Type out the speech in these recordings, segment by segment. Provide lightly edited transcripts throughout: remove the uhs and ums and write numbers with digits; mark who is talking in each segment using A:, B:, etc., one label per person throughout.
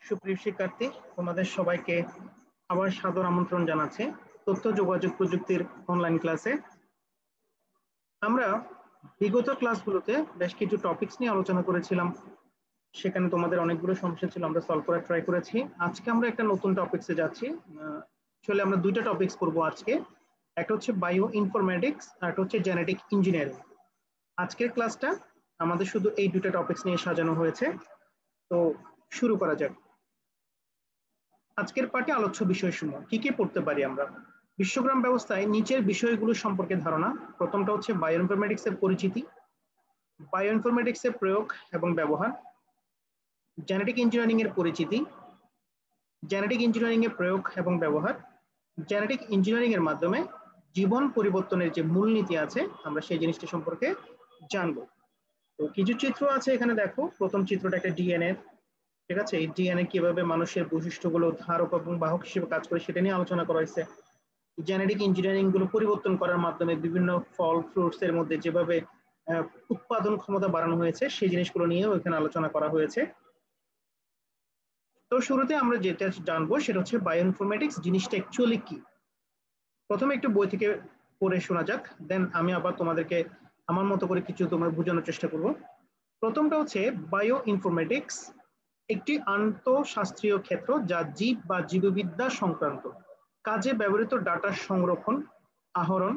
A: সুপ্রিয় শিক্ষার্থী, তোমাদের সবাইকে আবার সাদর আমন্ত্রণ জানাচ্ছি তথ্য যোগাযোগ প্রযুক্তির অনলাইন ক্লাসে। আমরা বিগত ক্লাসগুলোতে বেশ কিছু টপিকস নিয়ে আলোচনা করেছিলাম, সেখানে তোমাদের অনেকগুলো সমস্যা ছিল, আমরা সলভ করার ট্রাই করেছি। আজকে আমরা একটা নতুন টপিকসে যাচ্ছি। আসলে আমরা দুইটা টপিকস করবো আজকে, একটা হচ্ছে বায়ো ইনফরমেটিক্স আর একটা হচ্ছে জেনেটিক ইঞ্জিনিয়ারিং। আজকের ক্লাসটা আমাদের শুধু এই দুটো টপিকস নিয়ে সাজানো হয়েছে। তো শুরু করা যাক। আজকের পাঠে আলোচ্য বিষয়সমূহ কি কি পড়তে পারি আমরা। বিশ্বগ্রাম ব্যবস্থায় নিচের বিষয়গুলো সম্পর্কে ধারণা। প্রথমটা হচ্ছে বায়োইনফরমেটিক্স এর পরিচিতি, বায়োইনফরমেটিক্স এর প্রয়োগ এবং ব্যবহার, জেনেটিক ইঞ্জিনিয়ারিং এর পরিচিতি, জেনেটিক ইঞ্জিনিয়ারিং এর প্রয়োগ এবং ব্যবহার, জেনেটিক ইঞ্জিনিয়ারিং এর মাধ্যমে জীবন পরিবর্তনের যে মূলনীতি আছে আমরা সেই জিনিসটি সম্পর্কে জানবো। তো কিছু চিত্র আছে এখানে দেখো। প্রথম চিত্রটা একটা ডিএনএ, ঠিক আছে। এই ডিএনএ কিভাবে মানুষের বৈশিষ্ট্যগুলো ধারক এবং বাহক হিসেবে কাজ করে সেটা নিয়ে আলোচনা করা হয়েছে। জেনেটিক ইঞ্জিনিয়ারিং গুলো পরিবর্তন করার মাধ্যমে বিভিন্ন ফল ফ্রুটস এর মধ্যে যেভাবে উৎপাদন ক্ষমতা বাড়ানো হয়েছে সেই জিনিসগুলো নিয়েও এখানে আলোচনা করা হয়েছে। তো শুরুতে আমরা যেটা জানবো সেটা হচ্ছে বায়োইনফরমেটিক্স জিনিসটা অ্যাকচুয়ালি কি। প্রথমে একটু বই থেকে পড়ে শোনা যাক, দেন আমি আবার তোমাদেরকে আমার মতো করে কিছু তোমার বোঝানোর চেষ্টা করব। প্রথমটা হচ্ছে বায়ো ইনফরমেটিক্স একটি আন্তঃশাস্ত্রীয় ক্ষেত্র যা জীব বা জীববিদ্যা সংক্রান্ত কাজে ব্যবহৃত ডাটা সংরক্ষণ, আহরণ,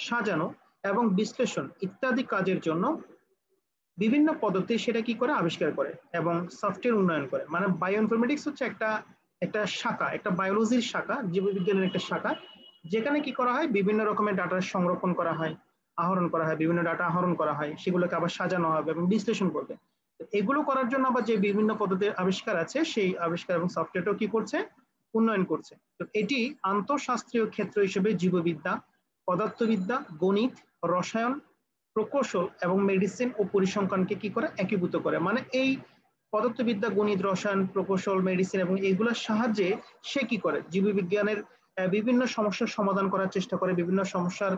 A: সাজানো এবং বিশ্লেষণ ইত্যাদি কাজের জন্য বিভিন্ন পদ্ধতি সেটা কি করে আবিষ্কার করে এবং সফটওয়্যার উন্নয়ন করে। মানে বায়ো ইনফরমেটিক্স হচ্ছে একটা একটা শাখা, একটা বায়োলজির শাখা, জীববিজ্ঞানের একটা শাখা, যেখানে কি করা হয় বিভিন্ন রকমের ডাটা সংরক্ষণ করা হয়, আহরণ করা হয়, বিভিন্ন ডাটা আহরণ করা হয়, সেগুলোকে আবার সাজানো হবে এবং বিশ্লেষণ করবে। এগুলো করার জন্য আবার যে বিভিন্ন পদ্ধতির আবিষ্কার আছে সেই আবিষ্কার এবং সফটওয়্যারটাও কি করছে, উন্নয়ন করছে। তো এটি আন্তঃশাস্ত্রীয় ক্ষেত্র হিসেবে জীববিদ্যা, পদার্থবিদ্যা, গণিত, রসায়ন, প্রকৌশল এবং মেডিসিন ও পরিসংখ্যানকে কি করে একীভূত করে। মানে এই পদার্থবিদ্যা, গণিত, রসায়ন, প্রকৌশল, মেডিসিন এবং এইগুলোর সাহায্যে সে কি করে জীববিজ্ঞানের বিভিন্ন সমস্যার সমাধান করার চেষ্টা করে, বিভিন্ন সমস্যার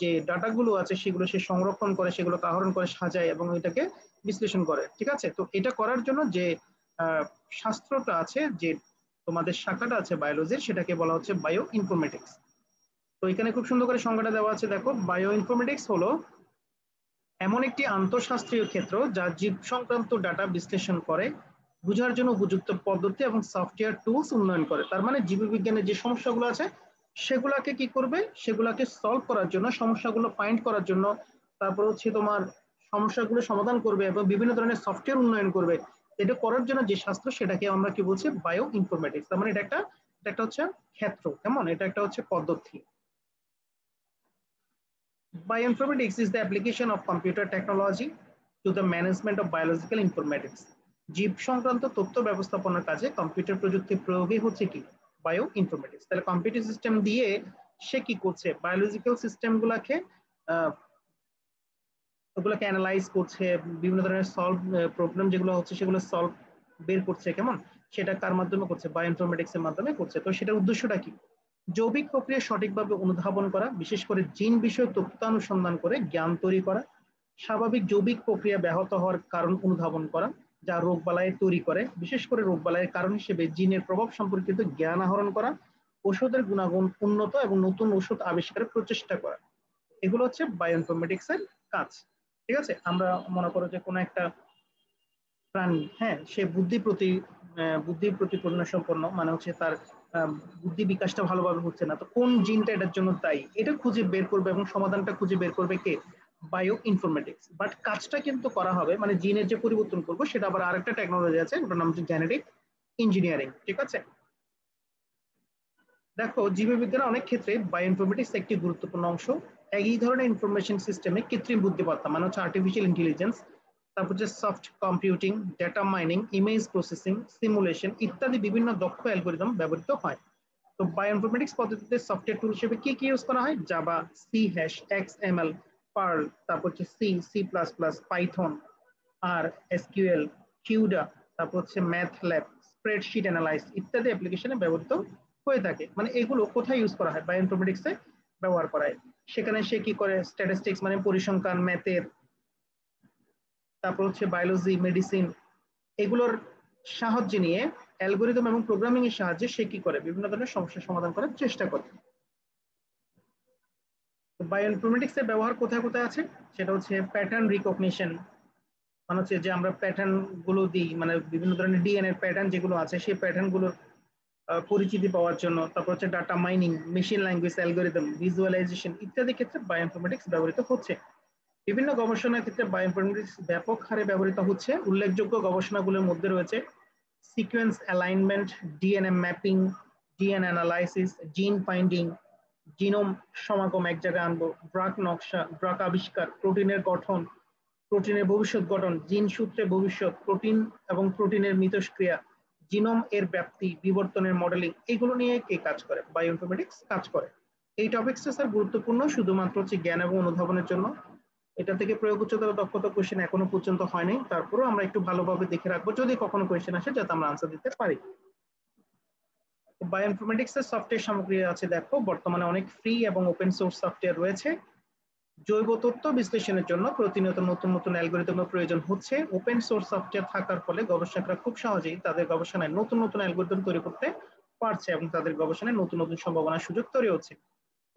A: যে ডাটাগুলো আছে সেগুলো সে সংরক্ষণ করে, সেগুলো আহরণ করে, সাজায় এবং এটাকে বিশ্লেষণ করে। ঠিক আছে, তো এটা করার জন্য যে শাস্ত্রটা আছে, যে তোমাদের শাখাটা আছে বায়োলজির, সেটাকে বলা হচ্ছে বায়ো ইনফরমেটিক্স। তো এখানে খুব সুন্দর করে সংজ্ঞাটা দেওয়া আছে, দেখো। বায়ো ইনফরমেটিক্স হলো এমন একটি আন্তঃশাস্ত্রীয় ক্ষেত্র যা জীব সংক্রান্ত ডাটা বিশ্লেষণ করে, বোঝার জন্য উপযুক্ত পদ্ধতি এবং সফটওয়্যার টুলস উন্নয়ন করে। তার মানে জীববিজ্ঞানের যে সমস্যাগুলো আছে সেগুলাকে কি করবে, সেগুলাকে সলভ করার জন্য, সমস্যাগুলো ফাইন্ড করার জন্য, তারপর হচ্ছে তোমার সমস্যাগুলো সমাধান করবে এবং বিভিন্ন ধরনের সফটওয়্যার উন্নয়ন করবে। এটা করার জন্য যে শাস্ত্র সেটাকে আমরা কি বলছি, বায়ো ইনফরমেটিক্স। তার মানে এটা একটা হচ্ছে ক্ষেত্র, কেমন, এটা একটা হচ্ছে পদ্ধতি। Bioinformatics is the application of computer technology to the management of biological informatics. জীব সংক্রান্ত তথ্য ব্যবস্থাপনার কাজে কম্পিউটার প্রযুক্তির প্রয়োগই হচ্ছে কি, বায়ো ইনফরমেটিক্স। তাহলে কম্পিউটার সিস্টেম দিয়ে সে কি করছে, বায়োলজিক্যাল সিস্টেম গুলাকে ওগুলোকে অ্যানালাইজ করছে, বিভিন্ন ধরনের সলভ প্রবলেম যেগুলো হচ্ছে সেগুলো সলভ বের করছে, কেমন, সেটা কার মাধ্যমে করছে, বায়ো ইনফরমেটিক্স এর মাধ্যমে করছে। তো সেটার উদ্দেশ্যটা কি, জৈবিক প্রক্রিয়া সঠিকভাবে অনুধাবন করা, বিশেষ করে জিন বিষয়ে তথ্যানুসন্ধান করে জ্ঞান তৈরি করা, স্বাভাবিক জৈবিক প্রক্রিয়া ব্যাহত হওয়ার কারণ অনুধাবন করা যা রোগবালাই তৈরি করে, বিশেষ করে রোগবালাইয়ের কারণ হিসেবে জিনের প্রভাব সম্পর্কিত জ্ঞান আহরণ করা, ওষুধের গুণাগুণ উন্নত এবং নতুন ওষুধ আবিষ্কারের প্রচেষ্টা করা। এগুলো হচ্ছে বায়োইনফরমেটিক্স এর কাজ। ঠিক আছে, আমরা মনে করো যে কোনো একটা প্রাণী, হ্যাঁ, সে বুদ্ধির প্রতি সম্পন্ন, মানে হচ্ছে তার বুদ্ধি বিকাশটা ভালোভাবে হচ্ছে না, তো কোন জিনটা এটার জন্য দায়ী এটা খুঁজে বের করবে এবং সমাধানটা খুঁজে বের করবে কে, বায়ো ইনফরমেটিক্স। বাট কাজটা কিন্তু করা হবে, মানে জিনের যে পরিবর্তন করবো সেটা আবার আরেকটা টেকনোলজি আছে, ওটার নাম হচ্ছে জেনেটিক ইঞ্জিনিয়ারিং। ঠিক আছে, দেখো জীববিজ্ঞানের অনেক ক্ষেত্রে বায়োইনফরমেটিক্স একটি গুরুত্বপূর্ণ অংশ। এই ধরনের ইনফরমেশন সিস্টেমে কৃত্রিম বুদ্ধিমত্তা, মানে হচ্ছে আর্টিফিশিয়াল ইন্টেলিজেন্স, তারপর হচ্ছে soft computing, data mining, image processing, simulation ইত্যাদি বিভিন্ন দক্ষ অ্যালগোরিদম ব্যবহৃত হয়। তো বায়োইনফরমেটিক্স পদ্ধতিতে সফটওয়্যার টুল হিসেবে কি কি ইউজ করা হয়, Java, C hash, XML, Perl, তারপর হচ্ছে C, C plus plus, Python, আর এসকিউএল, কিউডা, তারপর হচ্ছে ম্যাথ ল্যাব, স্প্রেডশিট অ্যানালাইজ ইত্যাদি অ্যাপ্লিকেশনে ব্যবহৃত হয়ে থাকে। মানে এগুলো কোথায় ইউজ করা হয়, বায়োইনফরমেটিক্সে ব্যবহার করা হয়। সেখানে সে কি করে, স্ট্যাটিস্টিক্স মানে পরিসংখ্যান, ম্যাথের, তারপর হচ্ছে বায়োলজি, মেডিসিন, এগুলোর সাহায্য নিয়ে অ্যালগরিদম এবং প্রোগ্রামিং এর সাহায্যে সে কি করে, বিভিন্ন ধরনের সমস্যার সমাধান করার চেষ্টা করে। বায়োইনফরমেটিক্স এর ব্যবহার কোথায় কোথায় আছে, সেটা হচ্ছে প্যাটার্ন রিকগনিশন, মানে হচ্ছে যে আমরা প্যাটার্ন গুলো দিই, মানে বিভিন্ন ধরনের ডিএনএ প্যাটার্ন যেগুলো আছে সেই প্যাটার্ন গুলোর পরিচিতি পাওয়ার জন্য। তারপর হচ্ছে data mining, machine language algorithm, visualisation ইত্যাদি ক্ষেত্রে বায়োইনফরমেটিক্স ব্যবহৃত হচ্ছে। বিভিন্ন গবেষণার ক্ষেত্রে বায়োইনফরমেটিক্স ব্যাপক হারে ব্যবহৃত হচ্ছে। উল্লেখযোগ্য গবেষণাগুলোর মধ্যে রয়েছে sequence alignment, DNA mapping, DNA analysis, জিন ফাইন্ডিং, জিনোম সমাগম এক জায়গায় আনবো, ড্রাগ নকশা, ড্রাগ আবিষ্কার, প্রোটিনের গঠন, প্রোটিনের ভবিষ্যৎ গঠন, জিন সূত্রে ভবিষ্যৎ, প্রোটিন এবং প্রোটিনের মিথস্ক্রিয়া, জিনোম এর ব্যাপ্তি, বিবর্তনের মডেলিং, এগুলো নিয়ে কে কাজ করে, বায়োইনফরমেটিক্স কাজ করে। এই টপিকসটা স্যার গুরুত্বপূর্ণ শুধুমাত্র হচ্ছে জ্ঞান এবং অনুধাবনের জন্য। এটা থেকে প্রয়োগ উচ্চতর দক্ষতা কোশ্চেন এখনো পর্যন্ত হয়নি, তারপরেও আমরা একটু ভালোভাবে দেখে রাখবো যদি কখনো কোশ্চেন আসে যাতে আমরা আনসার দিতে পারি। বায়োইনফরমেটিক্স এর সফটওয়্যার সামগ্রী আছে, দেখো বর্তমানে অনেক ফ্রি এবং ওপেন সোর্স সফটওয়্যার রয়েছে। জৈব তথ্য বিশ্লেষণের জন্য প্রতিনিয়ত নতুন নতুন অ্যালগরিদমের প্রয়োজন হচ্ছে। ওপেন সোর্স সফটওয়্যার থাকার ফলে গবেষকরা খুব সহজেই তাদের গবেষণায় নতুন নতুন অ্যালগরিদম তৈরি করতে পারছে এবং তাদের গবেষণায় নতুন নতুন সম্ভাবনার সুযোগ তৈরি হচ্ছে।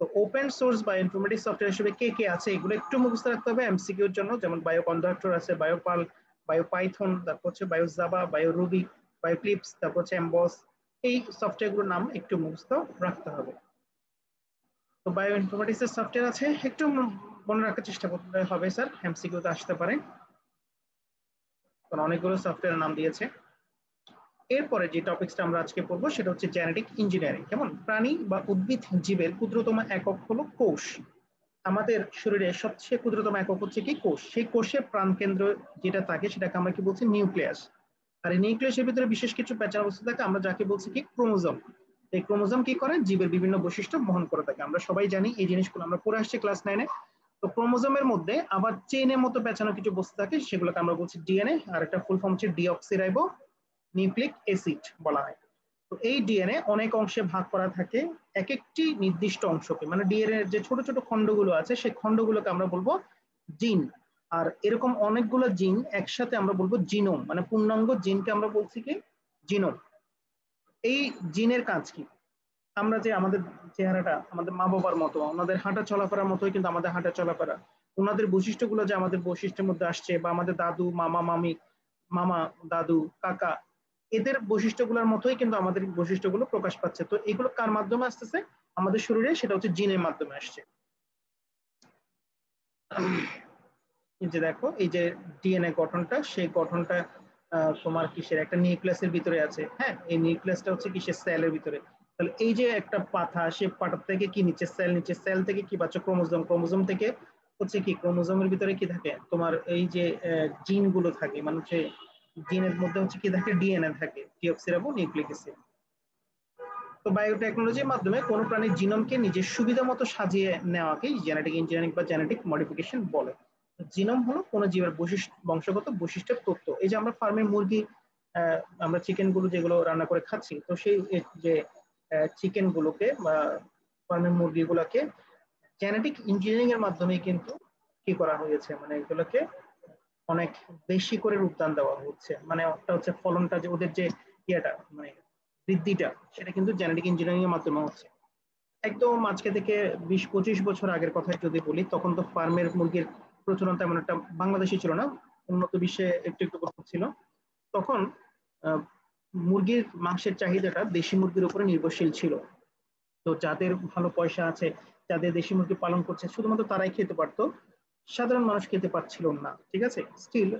A: তো ওপেন সোর্স বায়োইনফরমেটিক্স সফটওয়্যার হিসেবে কে কে আছে এগুলো একটু মুখস্থ রাখতে হবে এমসিকিউর জন্য, যেমন বায়ো কন্ডাক্টর আছে, বায়োপাল, বায়ো পাইথন, তারপর হচ্ছে bio Java, bio Ruby, bio clips, তারপর হচ্ছে এমবস। এই সফটওয়্যারগুলোর নাম একটু মুখস্থ রাখতে হবে। তো বায়োইনফরমেটিক্স এর সফটওয়্যার আছে, একটু মনে রাখার চেষ্টা করতে হবে স্যার, এমসিকিউতে আসতে পারে, কারণ অনেকগুলো সফটওয়্যারের নাম দিয়েছে। এরপরে যে টপিকসটা আমরা আজকে পড়বো সেটা হচ্ছে জেনেটিক ইঞ্জিনিয়ারিং। যেমন প্রাণী বা উদ্ভিদ জীবের ক্ষুদ্রতম একক হলো কোষ। আমাদের শরীরে সবচেয়ে ক্ষুদ্রতম একক হচ্ছে কি, কোষ। সেই কোষের প্রাণকেন্দ্র যেটা থাকে সেটাকে আমরা কি বলছি, নিউক্লিয়াস। আর এই নিউক্লিয়াসের ভিতরে বিশেষ কিছু প্যাঁচানো বস্তু থাকে, আমরা যাকে বলছি কি, ক্রোমোজোম। এই ক্রোমোজোম কি করে, জীবের বিভিন্ন বৈশিষ্ট্য বহন করে থাকে। আমরা সবাই জানি এই জিনিসগুলো, আমরা পড়ে আসছি ক্লাস 9-এ। তো ক্রোমোজোমের মধ্যে আবার চেইনের মতো পেঁচানো কিছু বস্তু থাকে, সেগুলোকে আমরা বলছি ডিএনএ, আর একটা ফুল ফর্ম হচ্ছে ডিঅক্সিরাইবো নিউক্লিক অ্যাসিড বলা হয়। তো এই ডিএনএ অনেক অংশে ভাগ করা থাকে, এক একটি নির্দিষ্ট অংশকে, মানে ডিএনএ যে ছোট ছোট খণ্ডগুলো আছে সেই খণ্ডগুলোকে আমরা বলবো জিন। আর এরকম অনেকগুলো জিন একসাথে আমরা বলবো জিনোম, মানে পূর্ণাঙ্গ জিনকে আমরা বলছি কি, জিনোম। এই জিনের কাজ কি, আমরা যে আমাদের চেহারাটা আমাদের মা বাবার মতো, আমাদের হাঁটা চলাফেরার মতোই কিন্তু আমাদের হাঁটা চলাফেরা, ওনাদের বৈশিষ্ট্যগুলো যে আমাদের বৈশিষ্ট্যের মধ্যে আসছে, বা আমাদের দাদু, মামা, মামি, মামা, দাদু, কাকা, এদের বৈশিষ্ট্যগুলোর মতোই কিন্তু আমাদের বৈশিষ্ট্যগুলো প্রকাশ পাচ্ছে। তো এগুলো কার মাধ্যমে আসতেছে আমাদের শরীরে, সেটা হচ্ছে জিনের মাধ্যমে আসছে। এই যে দেখো, এই যে ডিএনএ গঠনটা, সেই গঠনটা তোমার কিসের, একটা নিউক্লিয়াসের ভিতরে আছে। হ্যাঁ, এই নিউক্লিয়াসটা হচ্ছে কিসের, সেলের ভিতরে। তাহলে এই যে একটা পাতা, সে পাতা থেকে কি নিচ্ছে, সেল নিচ্ছে, সেল থেকে কি পাচ্ছ, ক্রোমোজোম, ক্রোমোজোম থেকে হচ্ছে কি, ক্রোমোজোমের ভিতরে কি থাকে তোমার, এই যে জিন গুলো থাকে, মানে হচ্ছে জিনের মধ্যে হচ্ছে কি থাকে, ডিএনএ থাকে, ডিঅক্সিরাইবো নিউক্লিক অ্যাসিড। তো বায়োটেকনোলজির মাধ্যমে কোনো প্রাণীর জিনোমকে নিজের সুবিধা মতো সাজিয়ে নেওয়াকে জেনেটিক ইঞ্জিনিয়ারিং বা জেনেটিক মডিফিকেশন বলে। জিনোম হলো কোনো জীবের বংশগত বৈশিষ্ট্যের তথ্য। এই যে আমরা ফার্মের মুরগি, আমরা চিকেন গুলো যেগুলো রান্না করে খাচ্ছি, তো সেই যে চিকেন গুলোকে বা ফার্মের মুরগিগুলোকে জেনেটিক ইঞ্জিনিয়ারিং এর মাধ্যমে কিন্তু কি করা হয়েছে, মানে এগুলোকে অনেক বেশি করে রূপদান দেওয়া হচ্ছে, মানে একটা হচ্ছে ফলনটা, যে ওদের যে ইয়েটা, মানে বৃদ্ধিটা, সেটা কিন্তু জেনেটিক ইঞ্জিনিয়ারিং এর মাধ্যমে হচ্ছে। একদম আজকে থেকে 20-25 বছর আগের কথা যদি বলি, তখন তো ফার্মের মুরগির প্রচলন তেমন একটা বাংলাদেশে ছিল না, উন্নত বিশ্বে একটু একটু ছিল। তখন মুরগির মাংসের চাহিদাটা দেশি মুরগির উপরে নির্ভরশীল ছিল। তো যাদের ভালো পয়সা আছে, যাদের দেশি মুরগি পালন করছে, শুধুমাত্র তারাই খেতে পারতো, সাধারণ মানুষ খেতে পারছিল না। ঠিক আছে, স্টিল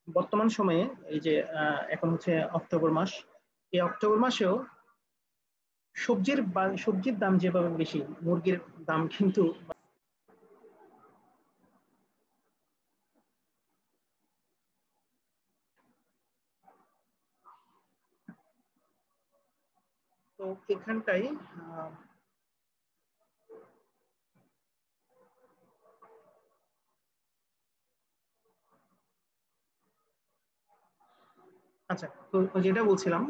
A: বর্তমান সময়ে এই যে এখন হচ্ছে অক্টোবর মাস, এই অক্টোবর মাসেও সবজির দাম যেভাবে বেশি, মুরগির দাম কিন্তু। তো এখানটাই আচ্ছা, তো যেটা বলছিলাম,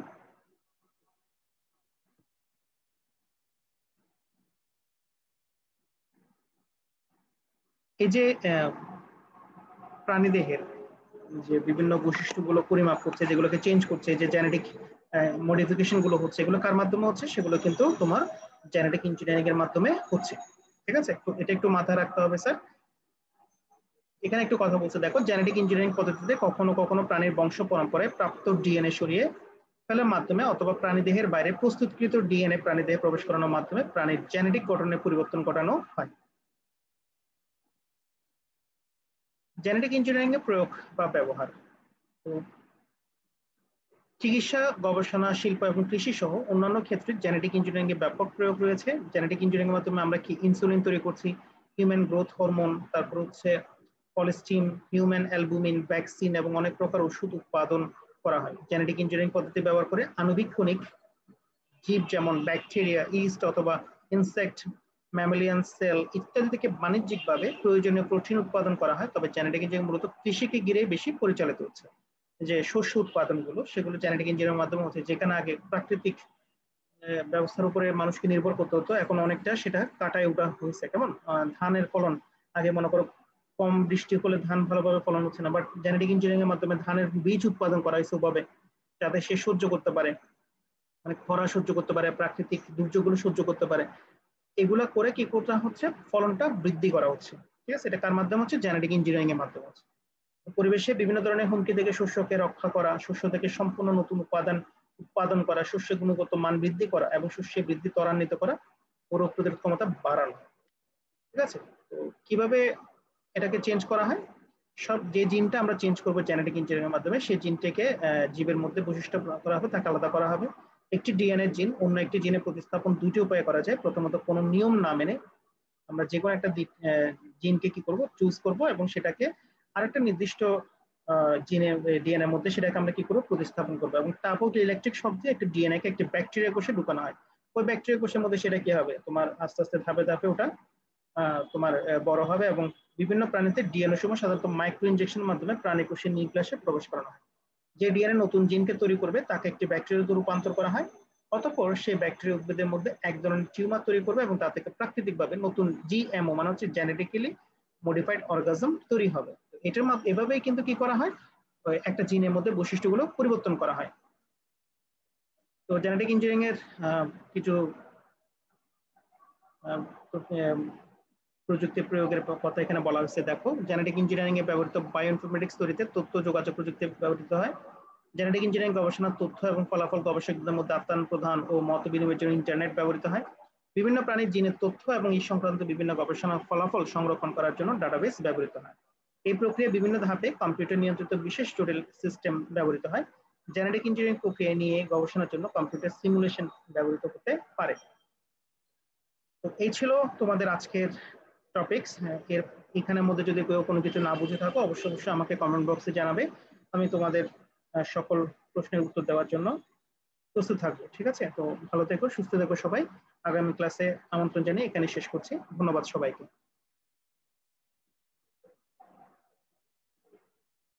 A: এই যে প্রাণীদেহের যে বিভিন্ন বৈশিষ্ট্যগুলো পরিমাপ করছে, যেগুলোকে চেঞ্জ করছে, যে জেনেটিক মডিফিকেশন গুলো হচ্ছে, এগুলো কার মাধ্যমে হচ্ছে? সেগুলো কিন্তু তোমার জেনেটিক ইঞ্জিনিয়ারিং এর মাধ্যমে হচ্ছে। ঠিক আছে, তো এটা একটু মাথায় রাখতে হবে স্যার। এখানে একটু কথা বলছে দেখো, জেনেটিক ইঞ্জিনিয়ারিং পদ্ধতিতে কখনো কখনো প্রাণীর বংশ পরম্পরায় প্রাপ্ত ডিএনএ সরিয়ে ফেলার মাধ্যমে অথবা প্রাণীদেহের বাইরে প্রস্তুতকৃত ডিএনএ প্রাণীদেহে প্রবেশ করানোর মাধ্যমে প্রাণীর জেনেটিক গঠনের পরিবর্তন ঘটানো হয়। জেনেটিক ইঞ্জিনিয়ারিং এর প্রয়োগ বা ব্যবহার, তো চিকিৎসা, গবেষণা, শিল্প এবং কৃষি সহ অন্যান্য ক্ষেত্রে জেনেটিক ইঞ্জিনিয়ারিং এর ব্যাপক প্রয়োগ রয়েছে। জেনেটিক ইঞ্জিনিয়ারিং এর মাধ্যমে আমরা কি ইনসুলিন তৈরি করছি, হিউম্যান গ্রোথ হরমোন, তারপর হচ্ছে কলেস্টিন, হিউম্যান অ্যালবুমিন, ভ্যাকসিন এবং অনেক প্রকার ওষুধ উৎপাদন করা হয়। জেনেটিক ইঞ্জিনিয়ারিং পদ্ধতি ব্যবহার করে আণুবীক্ষণিক জীব যেমন ব্যাকটেরিয়া, ইস্ট অথবা ইনসেক্ট, ম্যামালিয়ান সেল ইত্যাদি থেকে বাণিজ্যিকভাবে প্রয়োজনীয় প্রোটিন উৎপাদন করা হয়। তবে জেনেটিক ইঞ্জিনিয়ারিং মূলত কৃষিকে ঘিরে বেশি পরিচালিত হচ্ছে। যে শস্য উৎপাদনগুলো সেগুলো জেনেটিক ইঞ্জিনিয়ারিং মাধ্যমে হচ্ছে, যেখানে আগে প্রাকৃতিক ব্যবস্থার উপরে মানুষকে নির্ভর করতে হতো, এখন অনেকটা সেটা কাটায় ওঠা হয়েছে। কেমন ধানের ফলন, আগে মনে করো কম বৃষ্টি হলে ধান ভালোভাবে ফলন হচ্ছে না, বাট জেনেটিক ইঞ্জিনিয়ারিং এর মাধ্যমে ধানের বীজ উৎপাদন করা হয়েছে ওভাবে যাতে সে সহ্য করতে পারে, মানে খরা সহ্য করতে পারে, প্রাকৃতিক দুর্যোগগুলো সহ্য করতে পারে। এগুলা করে কি করতে হচ্ছে? ফলনটা বৃদ্ধি করা হচ্ছে। ঠিক আছে, এটা কার মাধ্যমে হচ্ছে? জেনেটিক ইঞ্জিনিয়ারিং এর মাধ্যমে হচ্ছে। পরিবেশে বিভিন্ন ধরনের হুমকি থেকে শস্যকে রক্ষা করা, শস্য থেকে সম্পূর্ণ নতুন উৎপাদন করা, শস্যের গুণগত মান বৃদ্ধি করা এবং শস্যের বৃদ্ধি ত্বরান্বিত করা ও রোগ প্রতিরোধ ক্ষমতা বাড়ানো। ঠিক আছে, তো কিভাবে এটাকে চেঞ্জ করা হয়? সব যে জিনটা আমরা চেঞ্জ করবো জেনেটিক ইঞ্জিনিয়ারিং এর মাধ্যমে, সেই জিনটাকে জীবের মধ্যে বৈশিষ্ট্য করা হবে, তাকে আলাদা করা হবে। একটি ডিএনএ জিন অন্য একটি জিনে প্রতিস্থাপন দুটি উপায়ে করা যায়। প্রথমত কোনো নিয়ম না মেনে আমরা যে কোনো একটা জিনকে কি করব? চুজ করব এবং সেটাকে আরেকটা নির্দিষ্ট জিনে ডিএনএ মধ্যে সেটাকে আমরা কি করব? প্রতিস্থাপন করবো। এবং তাপক ইলেকট্রিক শব্দে একটা ডিএনএ কে একটা ব্যাকটেরিয়া কোষে ঢুকানো হয়। ওই ব্যাকটেরিয়া কোষের মধ্যে সেটা কি হবে? তোমার আস্তে আস্তে ধাপে ধাপে ওটা তোমার বড় হবে এবং বিভিন্ন প্রাণীতে ডিএনএ সময় সাধারণত মাইক্রো ইনজেকশনের মাধ্যমে প্রাণী কোষের নিউক্লিয়াসে প্রবেশ করানো হয়। যে ডিএনএ নতুন জিনকে তৈরি করবে তাকে একটি ব্যাকটেরিয়াতে রূপান্তর করা হয়। অতঃপর সেই ব্যাকটেরিয়া উদ্ভিদের মধ্যে এক ধরনের টিউমার তৈরি করবে এবং তা থেকে প্রাকৃতিকভাবে নতুন জিএমও মানে হচ্ছে জেনেটিক্যালি মডিফাইড অর্গাজম তৈরি হবে। এটার এভাবেই কিন্তু কি করা হয়? একটা জিনের মধ্যে বৈশিষ্ট্যগুলো পরিবর্তন করা হয়। তো জেনেটিক ইঞ্জিনিয়ারিং এর কিছু প্রযুক্তি প্রয়োগের কথা এখানে বলা হয়েছে। দেখো, জেনেটিক ইঞ্জিনিয়ারিং এ ব্যবহৃত বায়োইনফরমেটিক্স তৈরিতে তথ্য যোগাযোগ প্রযুক্তি ব্যবহৃত হয়। জেনেটিক ইঞ্জিনিয়ারিং গবেষণার তথ্য এবং ফলাফল গবেষকদের মধ্যে আদান প্রদান ও মত বিনিময়ের জন্য ইন্টারনেট ব্যবহৃত হয়। বিভিন্ন প্রাণীর জিনের তথ্য এবং এই সংক্রান্ত বিভিন্ন গবেষণার ফলাফল সংরক্ষণ করার জন্য ডাটাবেস ব্যবহৃত হয়। এই প্রক্রিয়া বিভিন্ন ধাপে কম্পিউটার নিয়ন্ত্রিত বিশেষ জটিল সিস্টেম ব্যবহৃত হয়। জেনেটিক ইঞ্জিনিয়ারিং প্রক্রিয়া নিয়ে গবেষণার জন্য কম্পিউটার সিমুলেশন ব্যবহৃত হতে পারে। তো এই ছিল তোমাদের আজকের টপিকস। এর এখানের মধ্যে যদি কেউ কোনো কিছু না বুঝে থাকো অবশ্যই অবশ্যই আমাকে কমেন্ট বক্সে জানাবে। আমি তোমাদের সকল প্রশ্নের উত্তর দেওয়ার জন্য প্রস্তুত থাকবো। ঠিক আছে, তো ভালো থেকো, সুস্থ থেকো সবাই। আগামী ক্লাসে আমন্ত্রণ জানিয়ে এখানে শেষ করছি। ধন্যবাদ সবাইকে।